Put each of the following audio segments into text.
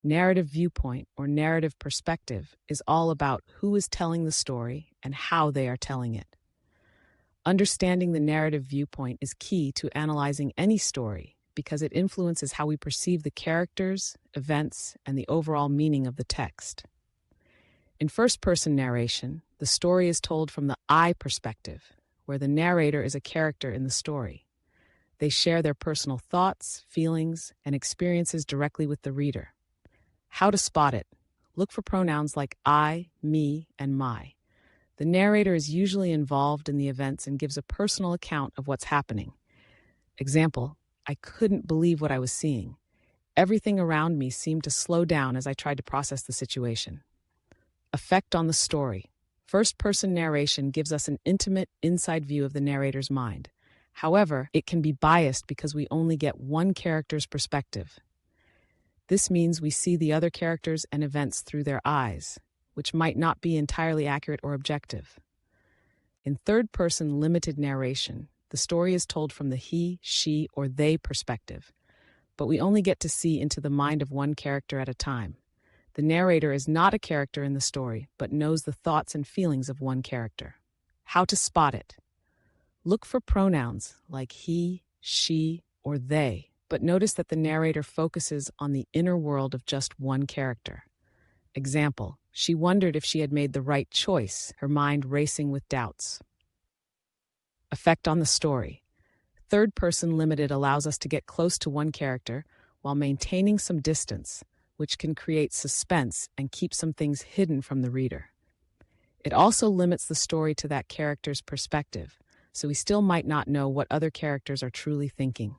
Narrative viewpoint or narrative perspective is all about who is telling the story and how they are telling it. Understanding the narrative viewpoint is key to analyzing any story because it influences how we perceive the characters, events, and the overall meaning of the text. In first-person narration, the story is told from the I perspective, where the narrator is a character in the story. They share their personal thoughts, feelings, and experiences directly with the reader. How to spot it? Look for pronouns like I, me, and my. The narrator is usually involved in the events and gives a personal account of what's happening. Example, I couldn't believe what I was seeing. Everything around me seemed to slow down as I tried to process the situation. Effect on the story. First-person narration gives us an intimate, inside view of the narrator's mind. However, it can be biased because we only get one character's perspective. This means we see the other characters and events through their eyes, which might not be entirely accurate or objective. In third-person limited narration, the story is told from the he, she, or they perspective, but we only get to see into the mind of one character at a time. The narrator is not a character in the story, but knows the thoughts and feelings of one character. How to spot it? Look for pronouns like he, she, or they, but notice that the narrator focuses on the inner world of just one character. Example, she wondered if she had made the right choice, her mind racing with doubts. Effect on the story. Third-person limited allows us to get close to one character while maintaining some distance, which can create suspense and keep some things hidden from the reader. It also limits the story to that character's perspective, so we still might not know what other characters are truly thinking.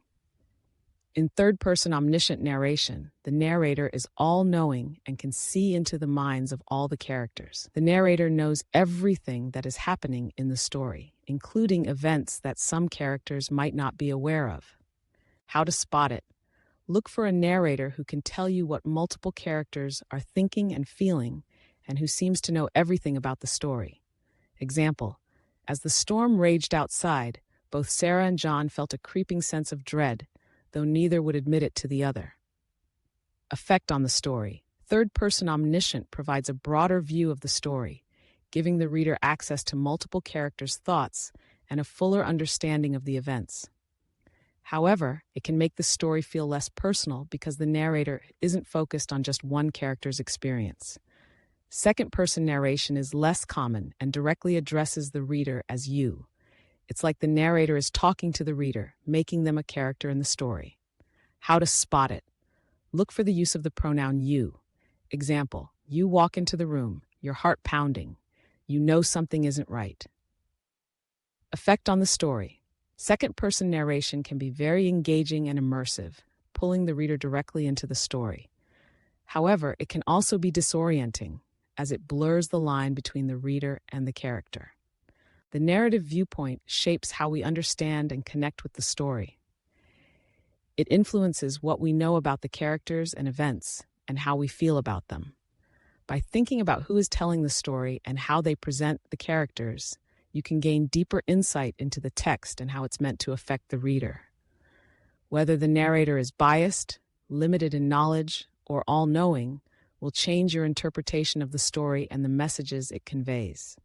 In third-person omniscient narration, the narrator is all-knowing and can see into the minds of all the characters. The narrator knows everything that is happening in the story, including events that some characters might not be aware of. How to spot it? Look for a narrator who can tell you what multiple characters are thinking and feeling, and who seems to know everything about the story. Example, as the storm raged outside, both Sarah and John felt a creeping sense of dread, though neither would admit it to the other. Effect on the story. Third-person omniscient provides a broader view of the story, giving the reader access to multiple characters' thoughts and a fuller understanding of the events. However, it can make the story feel less personal because the narrator isn't focused on just one character's experience. Second-person narration is less common and directly addresses the reader as you. It's like the narrator is talking to the reader, making them a character in the story. How to spot it? Look for the use of the pronoun you. Example, you walk into the room, your heart pounding. You know something isn't right. Effect on the story. Second-person narration can be very engaging and immersive, pulling the reader directly into the story. However, it can also be disorienting, as it blurs the line between the reader and the character. The narrative viewpoint shapes how we understand and connect with the story. It influences what we know about the characters and events and how we feel about them. By thinking about who is telling the story and how they present the characters, you can gain deeper insight into the text and how it's meant to affect the reader. Whether the narrator is biased, limited in knowledge, or all-knowing will change your interpretation of the story and the messages it conveys.